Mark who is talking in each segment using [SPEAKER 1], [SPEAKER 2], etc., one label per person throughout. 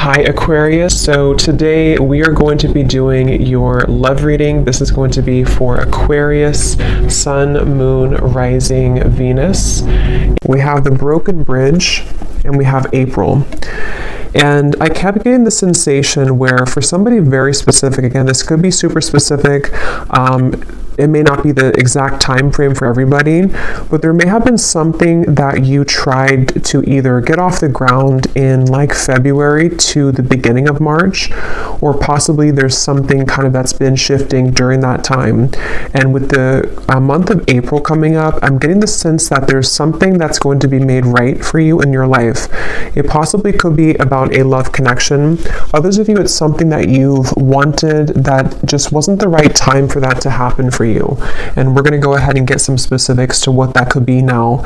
[SPEAKER 1] Hi Aquarius, so today we are going to be doing your love reading. This is going to be for Aquarius, Sun, Moon, Rising, Venus. We have the Broken Bridge and we have April. And I kept getting the sensation where for somebody very specific, again, this could be super specific, it may not be the exact time frame for everybody, but there may have been something that you tried to either get off the ground in like February to the beginning of March, or possibly there's something kind of that's been shifting during that time. And with the month of April coming up, I'm getting the sense that there's something that's going to be made right for you in your life. It possibly could be about a love connection. Others of you, it's something that you've wanted that just wasn't the right time for that to happen for you. And we're going to go ahead and get some specifics to what that could be now.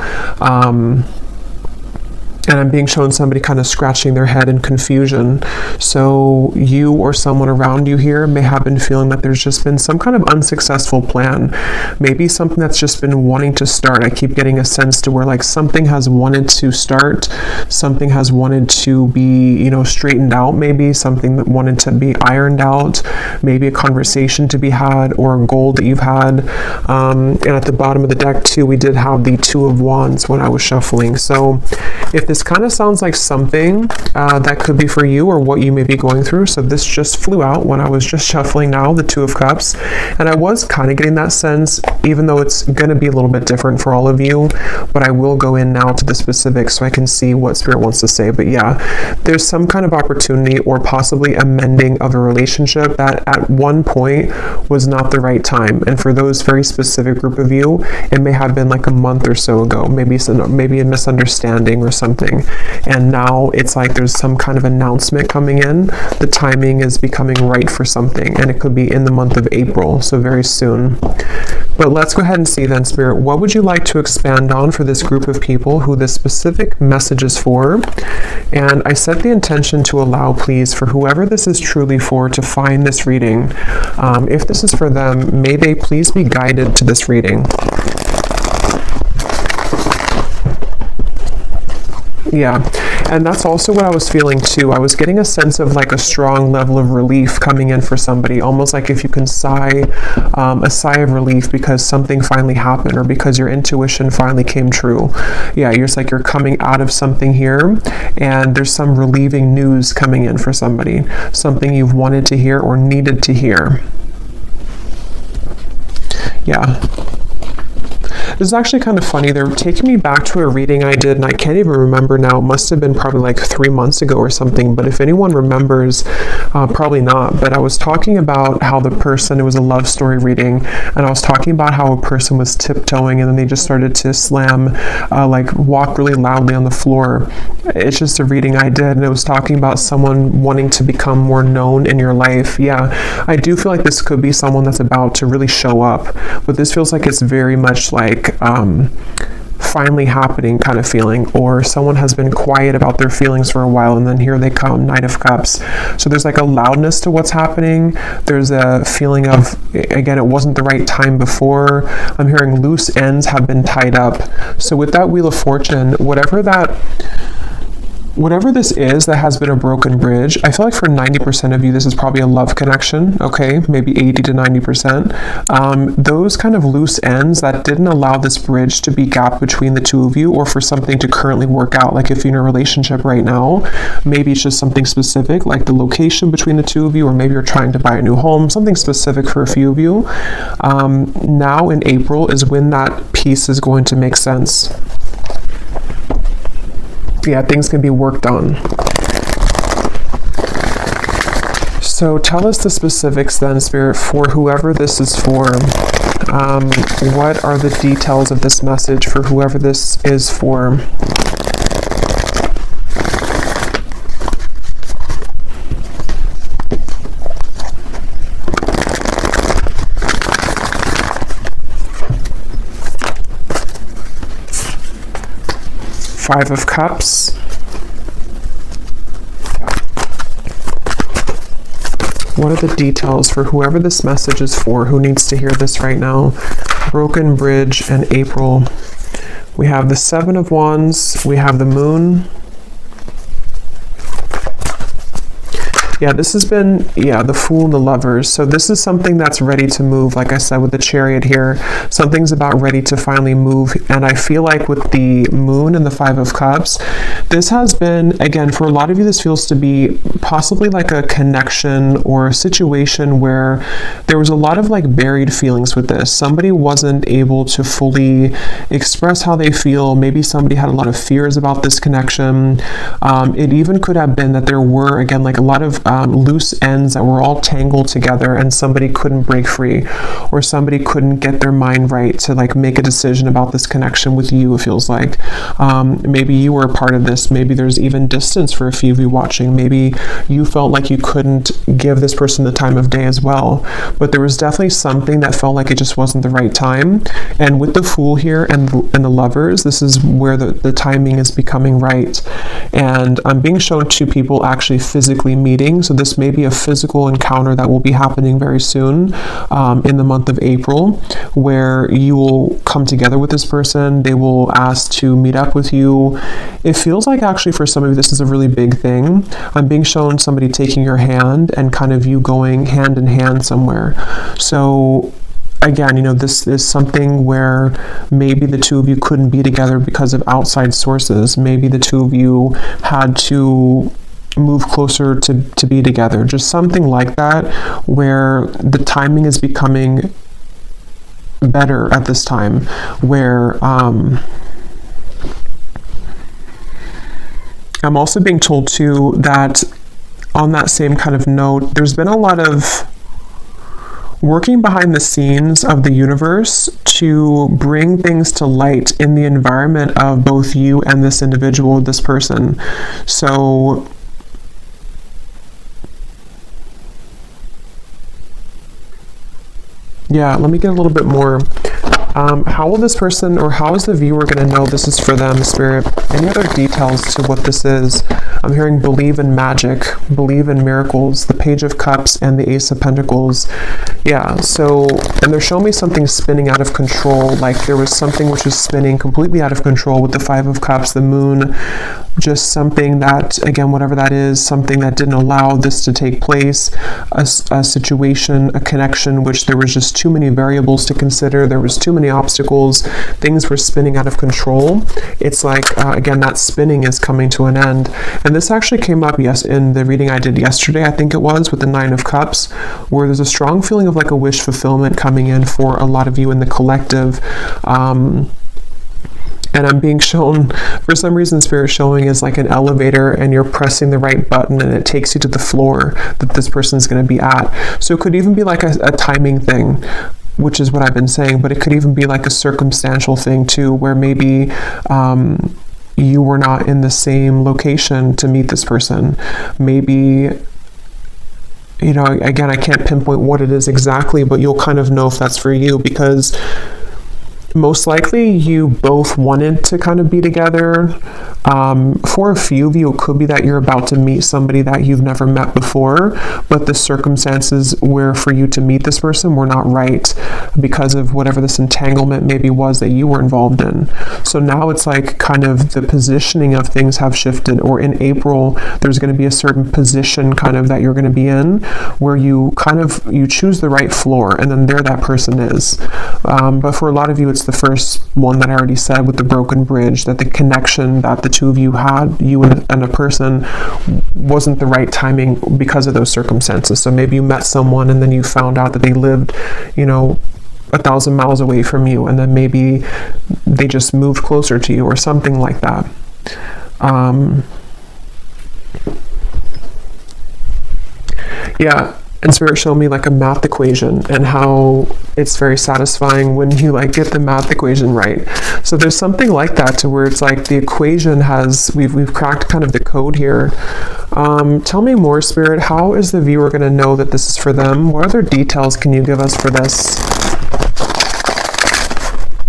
[SPEAKER 1] And I'm being shown somebody kind of scratching their head in confusion. So you or someone around you here may have been feeling that there's just been some kind of unsuccessful plan. Maybe something that's just been wanting to start. I keep getting a sense to where like something has wanted to start, something has wanted to be, straightened out, maybe something that wanted to be ironed out, maybe a conversation to be had or a goal that you've had. And at the bottom of the deck too, we did have the Two of Wands when I was shuffling. So if this kind of sounds like something that could be for you or what you may be going through. So this just flew out when I was just shuffling now, the Two of Cups. And I was kind of getting that sense, even though it's going to be a little bit different for all of you, but I will go in now to the specifics so I can see what Spirit wants to say. But yeah, there's some kind of opportunity or possibly a mending of a relationship that at one point was not the right time. And for those very specific group of you, it may have been like a month or so ago, maybe a misunderstanding or something. And now it's like there's some kind of announcement coming in. The timing is becoming right for something, and it could be in the month of April, so very soon. But let's go ahead and see then, Spirit, what would you like to expand on for this group of people who this specific message is for? And I set the intention to allow, please, for whoever this is truly for to find this reading. If this is for them, may they please be guided to this reading. Yeah, and that's also what I was feeling too. I was getting a sense of like a strong level of relief coming in for somebody, almost like if you can sigh, a sigh of relief because something finally happened or because your intuition finally came true. Yeah, you're coming out of something here and there's some relieving news coming in for somebody, something you've wanted to hear or needed to hear. Yeah. This is actually kind of funny. They're taking me back to a reading I did, and I can't even remember now. It must have been probably like 3 months ago or something, but if anyone remembers, probably not. But I was talking about how it was a love story reading, and I was talking about how a person was tiptoeing, and then they just started to slam, walk really loudly on the floor. It's just a reading I did, and it was talking about someone wanting to become more known in your life. Yeah, I do feel like this could be someone that's about to really show up, but this feels like it's very much like finally happening kind of feeling, or someone has been quiet about their feelings for a while and then here they come, Knight of Cups. So there's like a loudness to what's happening. There's a feeling of, again, it wasn't the right time before. I'm hearing loose ends have been tied up. So with that Wheel of Fortune, whatever this is that has been a broken bridge, I feel like for 90% of you, this is probably a love connection, okay? Maybe 80 to 90%. Those kind of loose ends that didn't allow this bridge to be gapped between the two of you or for something to currently work out. Like if you're in a relationship right now, maybe it's just something specific, like the location between the two of you, or maybe you're trying to buy a new home, something specific for a few of you. Now in April is when that piece is going to make sense. Yeah, things can be worked on. So tell us the specifics then, Spirit, for whoever this is for. What are the details of this message for whoever this is for? Five of Cups. What are the details for whoever this message is for, who needs to hear this right now? Broken Bridge and April. We have the Seven of Wands. We have the Moon. Yeah, this has been, yeah, the Fool and the Lovers. So this is something that's ready to move. Like I said, with the Chariot here, something's about ready to finally move. And I feel like with the Moon and the Five of Cups, this has been, again, for a lot of you, this feels to be possibly like a connection or a situation where there was a lot of like buried feelings with this. Somebody wasn't able to fully express how they feel. Maybe somebody had a lot of fears about this connection. It even could have been that there were, again, like a lot of loose ends that were all tangled together and somebody couldn't break free, or somebody couldn't get their mind right to like make a decision about this connection with you, it feels like. Maybe you were a part of this. Maybe there's even distance for a few of you watching. Maybe you felt like you couldn't give this person the time of day as well. But there was definitely something that felt like it just wasn't the right time. And with the Fool here and the Lovers, this is where the timing is becoming right. And I'm being shown two people actually physically meeting. So this may be a physical encounter that will be happening very soon in the month of April, where you will come together with this person. They will ask to meet up with you. It feels like actually for some of you, this is a really big thing. I'm being shown somebody taking your hand and kind of you going hand in hand somewhere. So again, this is something where maybe the two of you couldn't be together because of outside sources. Maybe the two of you had to move closer to be together. Just something like that, where the timing is becoming better at this time, where I'm also being told too that on that same kind of note, there's been a lot of working behind the scenes of the universe to bring things to light in the environment of both you and this individual, this person. So yeah, let me get a little bit more. How will this person, or how is the viewer going to know this is for them, Spirit? Any other details to what this is? I'm hearing believe in magic, believe in miracles, the Page of Cups and the Ace of Pentacles. Yeah, so, and they're showing me something spinning out of control, like there was something which was spinning completely out of control with the Five of Cups, the Moon, just something that, again, whatever that is, something that didn't allow this to take place, a situation, a connection, which there was just too many variables to consider, there was too many obstacles, things were spinning out of control. It's like, again, that spinning is coming to an end. And this actually came up, yes, in the reading I did yesterday, I think it was, with the Nine of Cups, where there's a strong feeling of like a wish fulfillment coming in for a lot of you in the collective. And I'm being shown, for some reason, Spirit showing is like an elevator and you're pressing the right button and it takes you to the floor that this person is going to be at. So it could even be like a timing thing, which is what I've been saying, but it could even be like a circumstantial thing too, where maybe you were not in the same location to meet this person. Maybe, again, I can't pinpoint what it is exactly, but you'll kind of know if that's for you, because most likely you both wanted to kind of be together. For a few of you, it could be that you're about to meet somebody that you've never met before, but the circumstances where for you to meet this person were not right because of whatever this entanglement maybe was that you were involved in. So now it's like kind of the positioning of things have shifted, or in April, there's going to be a certain position kind of that you're going to be in where you choose the right floor, and then there that person is. But for a lot of you, it's the first one that I already said with the broken bridge, that the connection that the two of you had, you and a person, wasn't the right timing because of those circumstances. So maybe you met someone and then you found out that they lived, 1,000 miles away from you, and then maybe they just moved closer to you or something like that. Yeah. And Spirit showed me like a math equation and how it's very satisfying when you like get the math equation right. So there's something like that, to where it's like the equation we've cracked kind of the code here. Tell me more, Spirit. How is the viewer going to know that this is for them? What other details can you give us for this?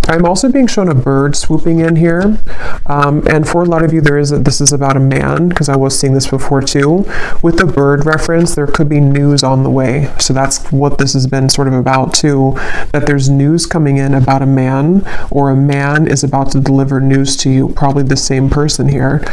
[SPEAKER 1] I'm also being shown a bird swooping in here. And for a lot of you, this is about a man, because I was seeing this before too. With the bird reference, there could be news on the way. So that's what this has been sort of about too, that there's news coming in about a man, or a man is about to deliver news to you, probably the same person here.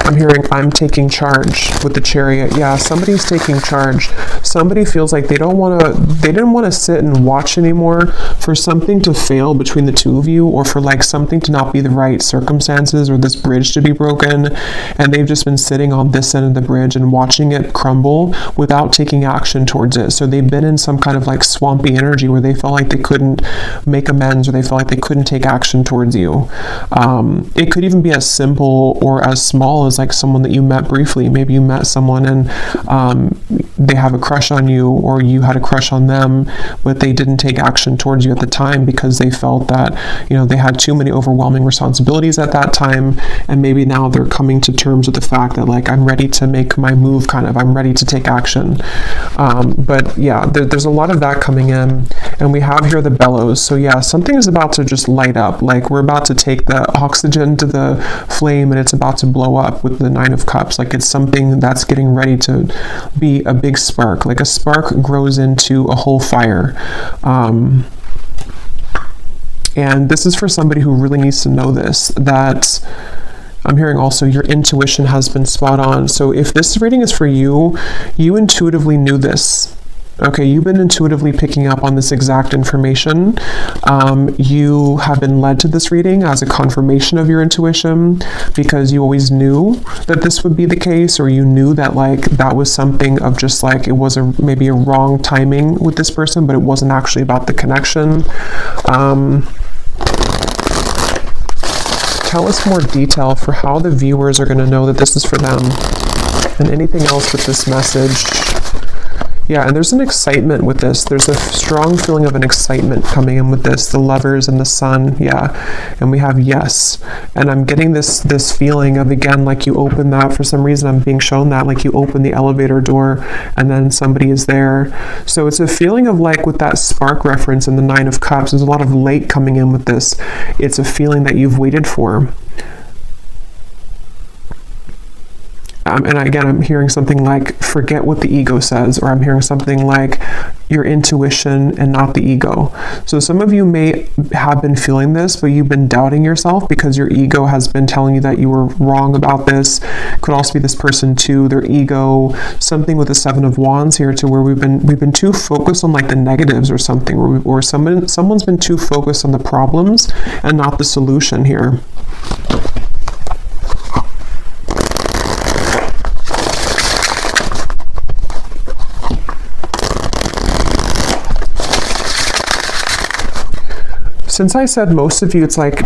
[SPEAKER 1] I'm hearing I'm taking charge with the Chariot. Yeah, somebody's taking charge. Somebody feels like they didn't want to sit and watch anymore for something to fail between the two of you, or for like something to not be the right circumstances, or this bridge to be broken, and they've just been sitting on this end of the bridge and watching it crumble without taking action towards it. So they've been in some kind of like swampy energy where they felt like they couldn't make amends, or they felt like they couldn't take action towards you. It could even be as simple or as small as like someone that you met briefly. Maybe you met someone and they have a crush on you, or you had a crush on them, but they didn't take action towards you at the time because they felt that, you know, they had too many overwhelming responsibilities at that time, and maybe now they're coming to terms with the fact that like, I'm ready to make my move, kind of, I'm ready to take action. But yeah, there's a lot of that coming in, and we have here the bellows. So yeah, something is about to just light up. Like, we're about to take the oxygen to the flame, and it's about to blow up with the Nine of Cups. Like, it's something that's getting ready to be a big spark. Like a spark grows into a whole fire. And this is for somebody who really needs to know this, that I'm hearing also your intuition has been spot on. So if this reading is for you, you intuitively knew this. Okay, you've been intuitively picking up on this exact information. You have been led to this reading as a confirmation of your intuition, because you always knew that this would be the case, or you knew that like that was something of just like, it was maybe a wrong timing with this person, but it wasn't actually about the connection. Tell us more detail for how the viewers are going to know that this is for them, and anything else with this message. Yeah, and there's an excitement with this. There's a strong feeling of an excitement coming in with this, the Lovers and the Sun. Yeah, and we have yes. And I'm getting this feeling of, again, like you open that, for some reason I'm being shown that, like you open the elevator door and then somebody is there. So it's a feeling of like, with that spark reference in the Nine of Cups, there's a lot of light coming in with this. It's a feeling that you've waited for. And again, I'm hearing something like, forget what the ego says, or I'm hearing something like your intuition and not the ego. So some of you may have been feeling this, but you've been doubting yourself because your ego has been telling you that you were wrong about this. Could also be this person too, their ego, something with the Seven of Wands here, to where we've been too focused on like the negatives or something, or someone's been too focused on the problems and not the solution here. Since I said most of you, it's like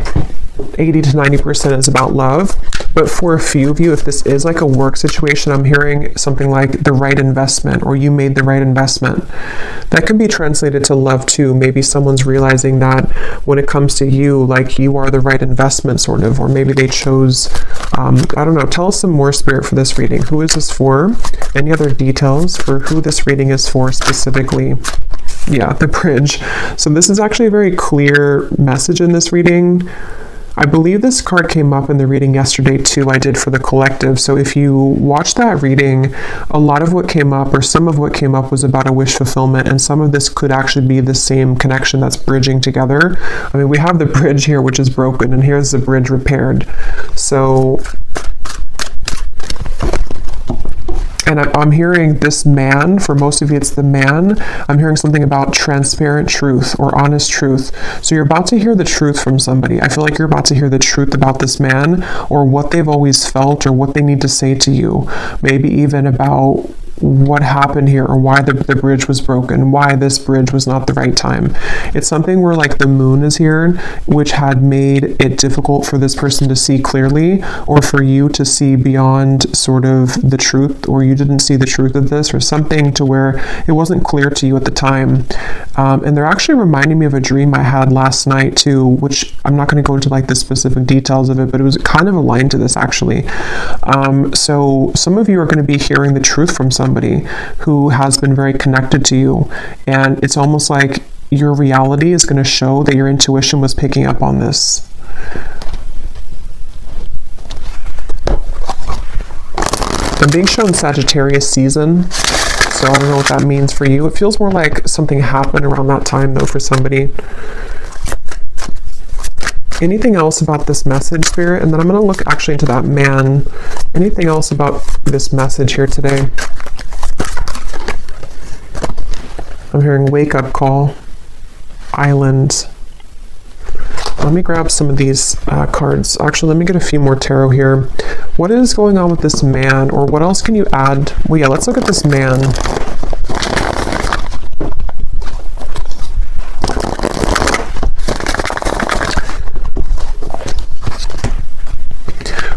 [SPEAKER 1] 80 to 90% is about love, but for a few of you, if this is like a work situation, I'm hearing something like the right investment, or you made the right investment. That can be translated to love too. Maybe someone's realizing that when it comes to you, like you are the right investment, sort of, or maybe they chose, I don't know. Tell us some more, Spirit, for this reading. Who is this for? Any other details for who this reading is for specifically? Yeah, the bridge. So this is actually a very clear message in this reading. I believe this card came up in the reading yesterday too, I did for the collective. So if you watch that reading, a lot of what came up, or some of what came up, was about a wish fulfillment, and some of this could actually be the same connection that's bridging together. I mean, we have the bridge here, which is broken, and here's the bridge repaired. So, and I'm hearing this man, for most of you it's the man, I'm hearing something about transparent truth or honest truth. So you're about to hear the truth from somebody. I feel like you're about to hear the truth about this man, or what they've always felt, or what they need to say to you. Maybe even about what happened here, or why the bridge was broken, why this bridge was not the right time. It's something where like the moon is here, which had made it difficult for this person to see clearly, or for you to see beyond sort of the truth, or you didn't see the truth of this, or something to where it wasn't clear to you at the time. And they're actually reminding me of a dream I had last night too, which I'm not going to go into like the specific details of it, but it was kind of aligned to this actually. So some of you are going to be hearing the truth from somebody who has been very connected to you, and it's almost like your reality is going to show that your intuition was picking up on this. I'm being shown Sagittarius season, so I don't know what that means for you. It feels more like something happened around that time though for somebody. Anything else about this message, Spirit? And then I'm going to look actually into that man. Anything else about this message here today? I'm hearing wake up call, island. Let me grab some of these cards. Actually, let me get a few more tarot here. What is going on with this man, or what else can you add? Well, yeah, let's look at this man.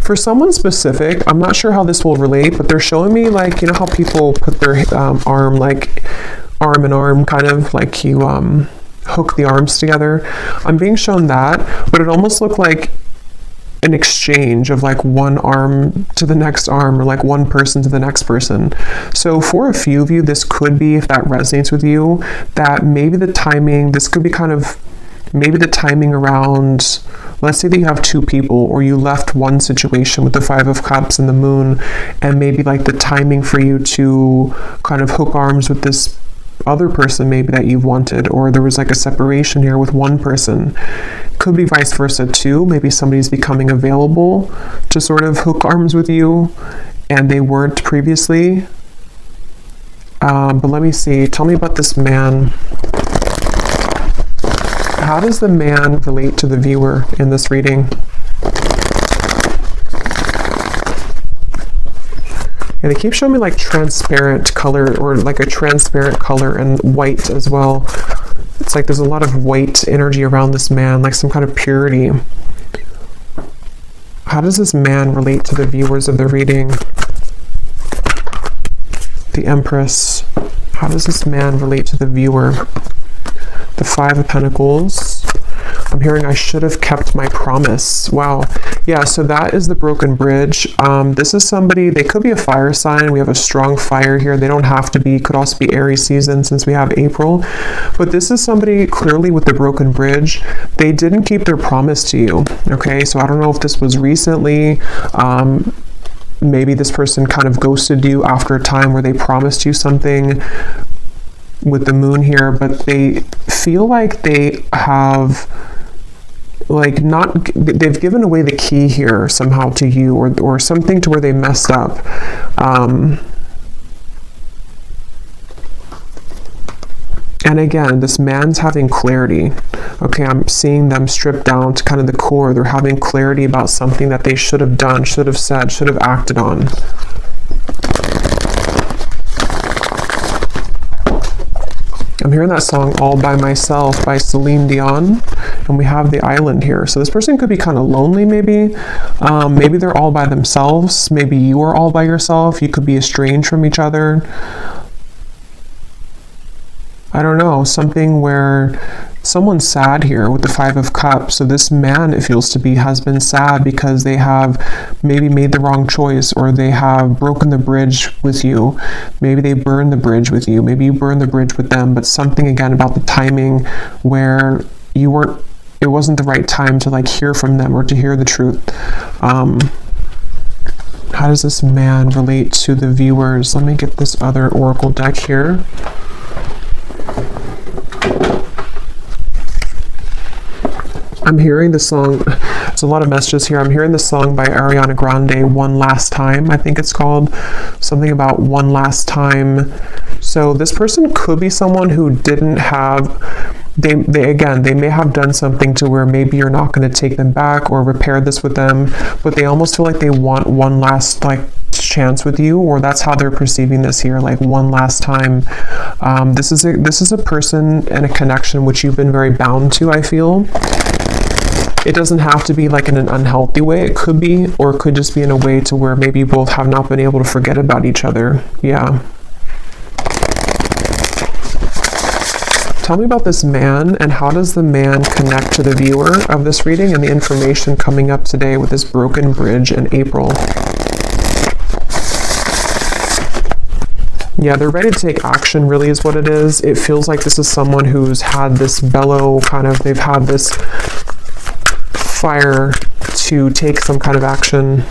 [SPEAKER 1] For someone specific, I'm not sure how this will relate, but they're showing me, like, you know how people put their arm, like arm in arm, kind of like you hook the arms together. I'm being shown that, but it almost looked like an exchange of like one arm to the next arm, or like one person to the next person. So for a few of you, this could be, if that resonates with you, that maybe the timing, this could be kind of maybe the timing around, let's say that you have two people, or you left one situation with the Five of Cups and the Moon, and maybe like the timing for you to kind of hook arms with this other person maybe that you've wanted, or there was like a separation here with one person. Could be vice versa too. Maybe somebody's becoming available to sort of hook arms with you and they weren't previously. But let me see. Tell me about this man. How does the man relate to the viewer in this reading? And they keep showing me like transparent color, or like a transparent color, and white as well. It's like there's a lot of white energy around this man, like some kind of purity. How does this man relate to the viewers of the reading? The Empress. How does this man relate to the viewer? The Five of Pentacles. I'm hearing I should have kept my promise. Wow. Yeah, so that is the broken bridge. This is somebody, they could be a fire sign. We have a strong fire here. They don't have to be, could also be Aries season since we have April. But this is somebody clearly with the broken bridge. They didn't keep their promise to you. Okay, so I don't know if this was recently. Maybe this person kind of ghosted you after a time where they promised you something with the Moon here, but they feel like they have like not, they've given away the key here somehow to you, or something to where they messed up. And again, this man's having clarity. Okay, I'm seeing them stripped down to kind of the core. They're having clarity about something that they should have done, should have said, should have acted on. I'm hearing that song All By Myself by Celine Dion, and we have the island here. So this person could be kind of lonely maybe. Maybe they're all by themselves. Maybe you are all by yourself. You could be estranged from each other. I don't know, something where someone's sad here with the Five of Cups. So this man, it feels to be, has been sad because they have maybe made the wrong choice, or they have broken the bridge with you. Maybe they burned the bridge with you. Maybe you burned the bridge with them, but something again about the timing where you weren't, it wasn't the right time to like hear from them or to hear the truth. How does this man relate to the viewers? Let me get this other oracle deck here. I'm hearing the song, there's a lot of messages here. I'm hearing the song by Ariana Grande, One Last Time, I think it's called. Something about one last time. So this person could be someone who didn't have, they may have done something to where maybe you're not going to take them back or repair this with them, but they almost feel like they want one last like chance with you, or that's how they're perceiving this here, like one last time. This is a person and a connection which you've been very bound to, I feel. It doesn't have to be like in an unhealthy way. It could be, or it could just be in a way to where maybe you both have not been able to forget about each other. Yeah. Tell me about this man, and how does the man connect to the viewer of this reading and the information coming up today with this broken bridge in April? Yeah, they're ready to take action, really is what it is. It feels like this is someone who's had this bellow kind of, they've had this fire to take some kind of action.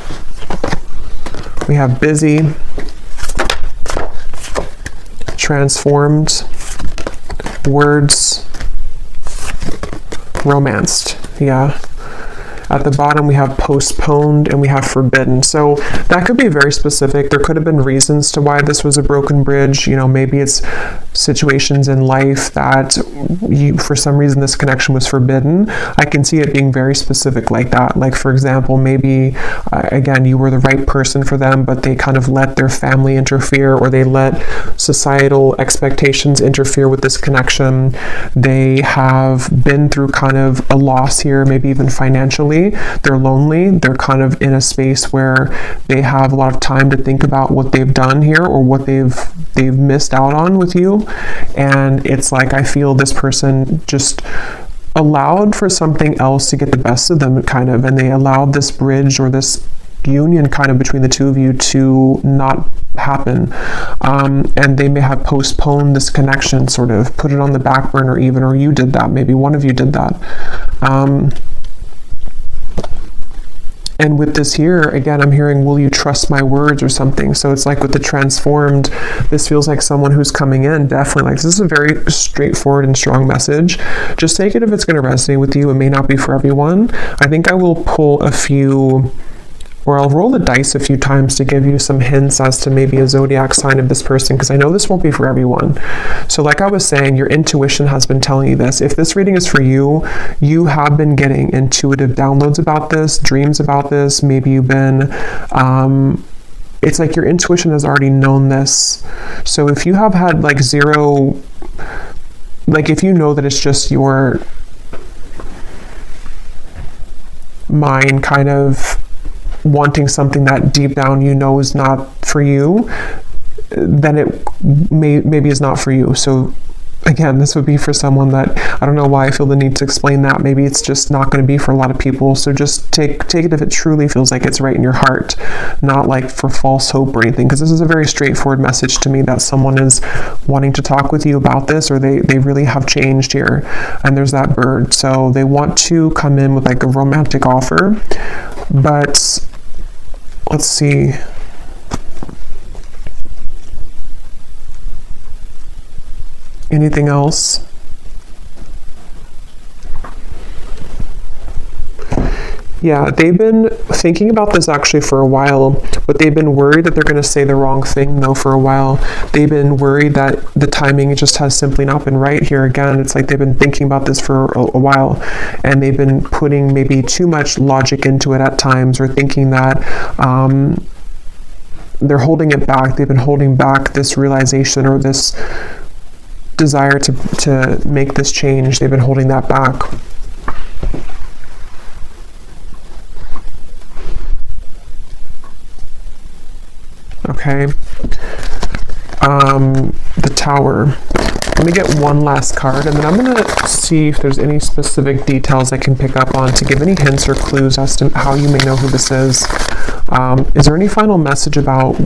[SPEAKER 1] We have busy, transformed, words, romanced. Yeah. At the bottom, we have postponed and we have forbidden. So that could be very specific. There could have been reasons to why this was a broken bridge. You know, maybe it's situations in life that for some reason this connection was forbidden. I can see it being very specific like that. Like, for example, maybe again, you were the right person for them, but they kind of let their family interfere, or they let societal expectations interfere with this connection. They have been through kind of a loss here, maybe even financially. They're lonely. They're kind of in a space where they have a lot of time to think about what they've done here, or what they've missed out on with you. And it's like, I feel this person just allowed for something else to get the best of them, kind of, and they allowed this bridge or this union kind of between the two of you to not happen. And they may have postponed this connection, sort of put it on the back burner even, or you did that. Maybe one of you did that. And with this here, again, I'm hearing, will you trust my words or something? So it's like with the transformed, this feels like someone who's coming in, definitely like, this is a very straightforward and strong message. Just take it if it's going to resonate with you. It may not be for everyone. I think I will pull a few, or I'll roll the dice a few times to give you some hints as to maybe a zodiac sign of this person, because I know this won't be for everyone. So like I was saying, your intuition has been telling you this. If this reading is for you, you have been getting intuitive downloads about this, dreams about this. Maybe you've been, it's like your intuition has already known this. So if you have had like zero, like if you know that it's just your mind kind of wanting something that deep down you know is not for you, then it maybe is not for you. So again, this would be for someone that, I don't know why I feel the need to explain that. Maybe it's just not going to be for a lot of people. So just take it if it truly feels like it's right in your heart, not like for false hope or anything, because this is a very straightforward message to me that someone is wanting to talk with you about this, or they really have changed here. And there's that bird. So they want to come in with like a romantic offer, but let's see. Anything else? Yeah, they've been thinking about this actually for a while, but they've been worried that they're going to say the wrong thing though for a while. They've been worried that the timing just has simply not been right here. Again, it's like they've been thinking about this for a while, and they've been putting maybe too much logic into it at times, or thinking that they're holding it back. They've been holding back this realization or this desire to make this change. They've been holding that back. Okay. The Tower. Let me get one last card, and then I'm going to see if there's any specific details I can pick up on to give any hints or clues as to how you may know who this is. Is there any final message about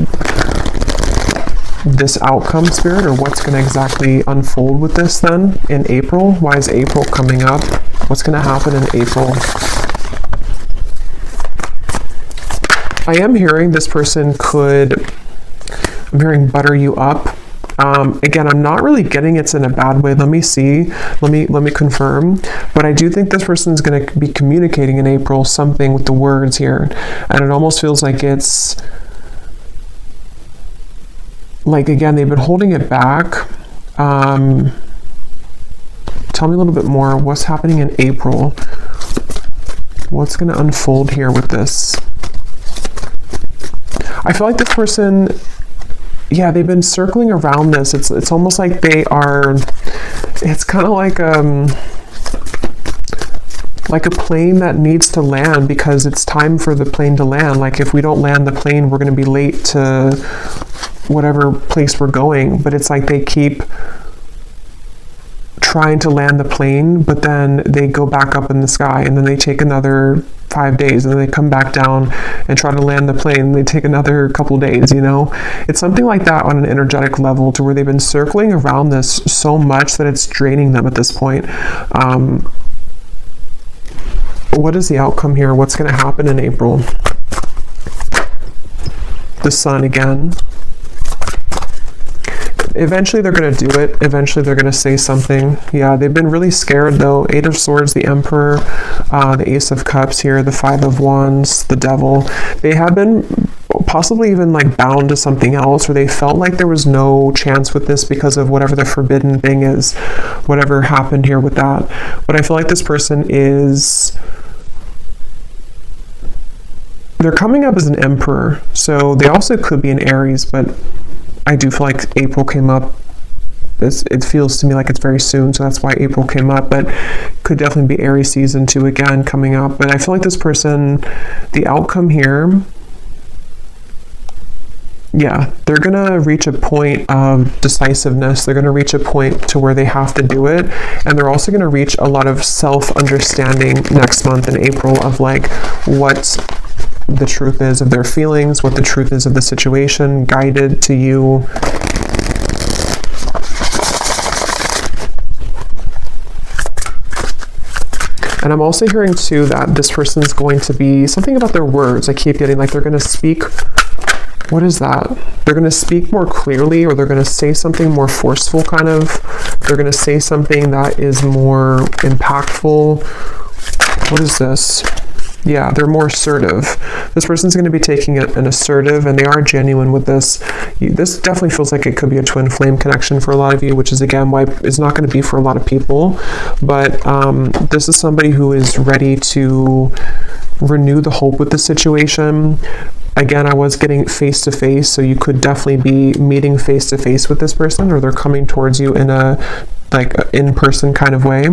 [SPEAKER 1] this outcome, Spirit, or what's going to exactly unfold with this then in April? Why is April coming up? What's going to happen in April? I am hearing this person I'm hearing butter you up. Again, I'm not really getting it's in a bad way. Let me see. Let me confirm. But I do think this person is going to be communicating in April something with the words here. And it almost feels like it's like, again, they've been holding it back. Tell me a little bit more. What's happening in April? What's going to unfold here with this? I feel like this person, yeah, they've been circling around this. It's almost like they are, it's kind of like a plane that needs to land because it's time for the plane to land. Like if we don't land the plane, we're going to be late to whatever place we're going. But it's like they keep trying to land the plane, but then they go back up in the sky, and then they take another 5 days, and then they come back down and try to land the plane, and they take another couple days, you know? It's something like that on an energetic level, to where they've been circling around this so much that it's draining them at this point. What is the outcome here? What's going to happen in April? The Sun again. Eventually they're going to do it. Eventually they're going to say something. Yeah, they've been really scared though. Eight of Swords, the Emperor, the Ace of Cups here, the Five of Wands, the Devil. They have been possibly even like bound to something else, or they felt like there was no chance with this because of whatever the forbidden thing is, whatever happened here with that. But I feel like this person is... they're coming up as an Emperor, so they also could be an Aries, but I do feel like April came up. It feels to me like it's very soon, so that's why April came up, but could definitely be Aries season 2 again coming up. But I feel like this person, the outcome here, yeah, they're going to reach a point of decisiveness. They're going to reach a point to where they have to do it. And they're also going to reach a lot of self-understanding next month in April of like what the truth is of their feelings, what the truth is of the situation, guided to you. And I'm also hearing too that this person is going to be something about their words. I keep getting like they're going to speak. What is that? They're going to speak more clearly, or they're going to say something more forceful kind of. They're going to say something that is more impactful. What is this? Yeah, they're more assertive. This person's going to be taking an assertive, and they are genuine with this. This definitely feels like it could be a twin flame connection for a lot of you, which is again why it's not going to be for a lot of people. But this is somebody who is ready to renew the hope with the situation. Again, I was getting face to face, so you could definitely be meeting face to face with this person, or they're coming towards you in a like in-person kind of way.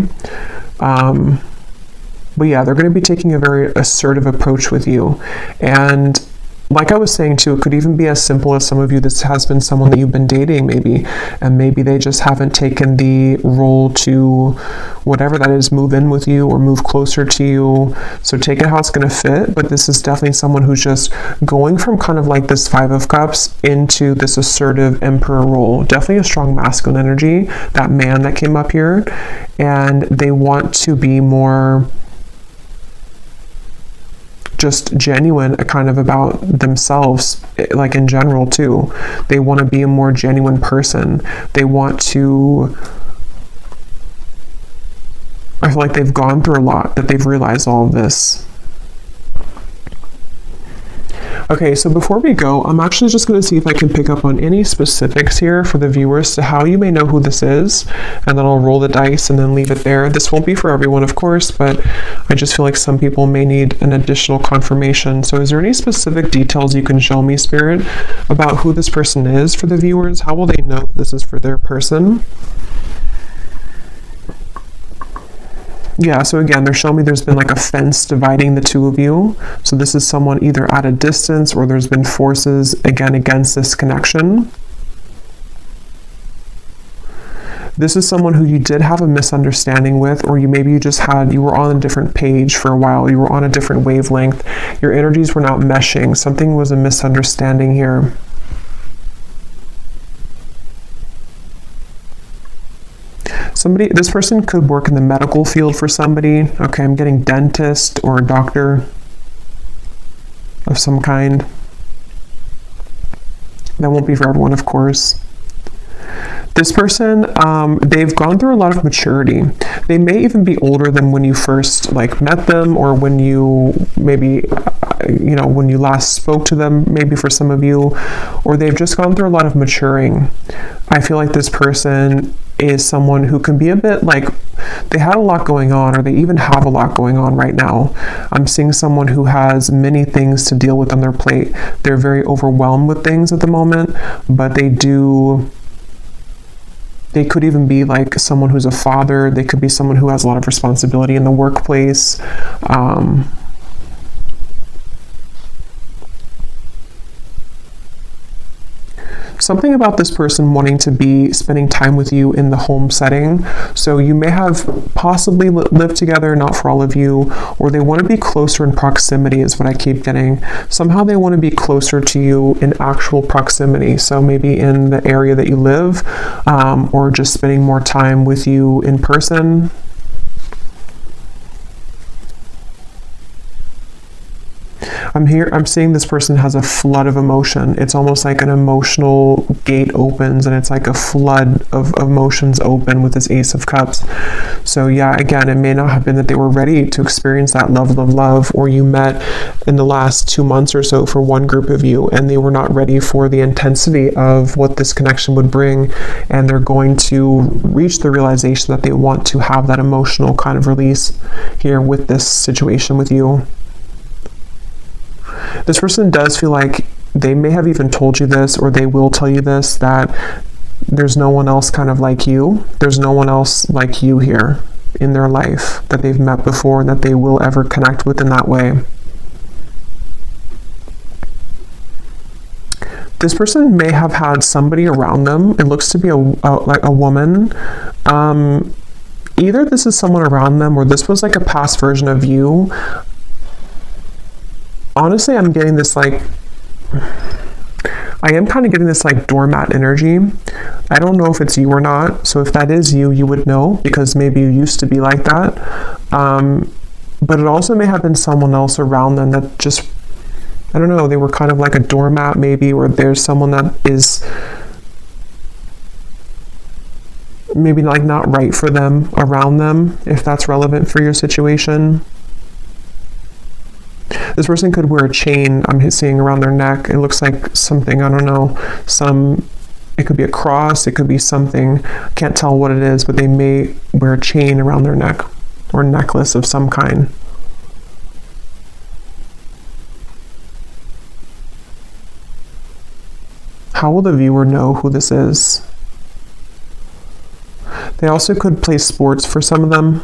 [SPEAKER 1] But yeah, they're going to be taking a very assertive approach with you. And like I was saying too, it could even be as simple as some of you, this has been someone that you've been dating maybe, and maybe they just haven't taken the role to, whatever that is, move in with you or move closer to you. So take it how it's going to fit. But this is definitely someone who's just going from kind of like this Five of Cups into this assertive Emperor role. Definitely a strong masculine energy, that man that came up here. And they want to be more just genuine kind of about themselves, like in general too. They want to be a more genuine person. They want to, I feel like they've gone through a lot, that they've realized all of this. Okay, so before we go, I'm actually just going to see if I can pick up on any specifics here for the viewers to how you may know who this is, and then I'll roll the dice and then leave it there. This won't be for everyone, of course, but I just feel like some people may need an additional confirmation. So is there any specific details you can show me, Spirit, about who this person is for the viewers? How will they know this is for their person? Yeah, so again, they're showing me there's been like a fence dividing the two of you. So this is someone either at a distance, or there's been forces, again, against this connection. This is someone who you did have a misunderstanding with, or you were on a different page for a while. You were on a different wavelength. Your energies were not meshing. Something was a misunderstanding here. This person could work in the medical field for somebody. Okay, I'm getting dentist or a doctor of some kind. That won't be for everyone, of course. This person, they've gone through a lot of maturity. They may even be older than when you first met them, or when you maybe, when you last spoke to them, maybe for some of you, or they've just gone through a lot of maturing. I feel like this person is someone who can be a bit like, they had a lot going on, or they even have a lot going on right now. I'm seeing someone who has many things to deal with on their plate. They're very overwhelmed with things at the moment, but they could even be like someone who's a father. They could be someone who has a lot of responsibility in the workplace. Something about this person wanting to be spending time with you in the home setting. So you may have possibly lived together, not for all of you, or they want to be closer in proximity is what I keep getting. Somehow they want to be closer to you in actual proximity. So maybe in the area that you live, or just spending more time with you in person. I'm seeing this person has a flood of emotion. It's almost like an emotional gate opens and it's like a flood of emotions open with this Ace of Cups. So yeah, again, it may not have been that they were ready to experience that love, or you met in the last 2 months or so for one group of you and they were not ready for the intensity of what this connection would bring, and they're going to reach the realization that they want to have that emotional kind of release here with this situation with you. This person does feel like they may have even told you this, or they will tell you this, that there's no one else kind of like you. There's no one else like you here in their life that they've met before and that they will ever connect with in that way. This person may have had somebody around them. It looks to be like a woman. Either this is someone around them or this was like a past version of you. Honestly, I'm getting this like, I am kind of getting this like doormat energy. I don't know if it's you or not. So if that is you, you would know because maybe you used to be like that. But it also may have been someone else around them that just, I don't know, they were kind of like a doormat maybe, or there's someone that is maybe like not right for them around them, if that's relevant for your situation. This person could wear a chain, I'm seeing, around their neck. It looks like something, I don't know, it could be a cross, it could be something, I can't tell what it is, but they may wear a chain around their neck or a necklace of some kind. How will the viewer know who this is? They also could play sports for some of them.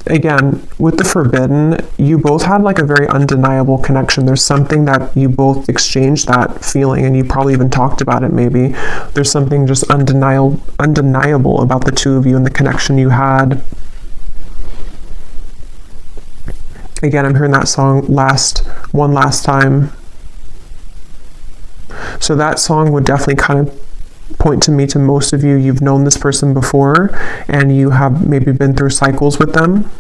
[SPEAKER 1] Again, with the forbidden, you both had like a very undeniable connection. There's something that you both exchanged that feeling, and you probably even talked about it maybe. There's something just undeniable about the two of you and the connection you had. Again, I'm hearing that song one last time. So that song would definitely kind of point to me to most of you. You've known this person before and you have maybe been through cycles with them.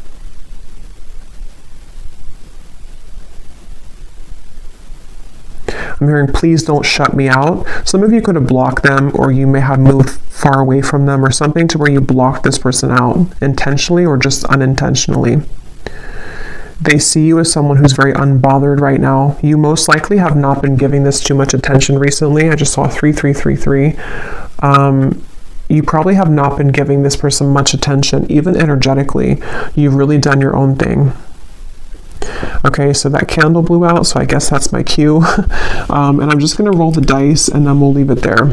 [SPEAKER 1] I'm hearing, please don't shut me out. Some of you could have blocked them, or you may have moved far away from them or something to where you blocked this person out intentionally or just unintentionally. They see you as someone who's very unbothered right now. You most likely have not been giving this too much attention recently. I just saw 3333. You probably have not been giving this person much attention, even energetically. You've really done your own thing. Okay, so that candle blew out, so I guess that's my cue. And I'm just going to roll the dice and then we'll leave it there.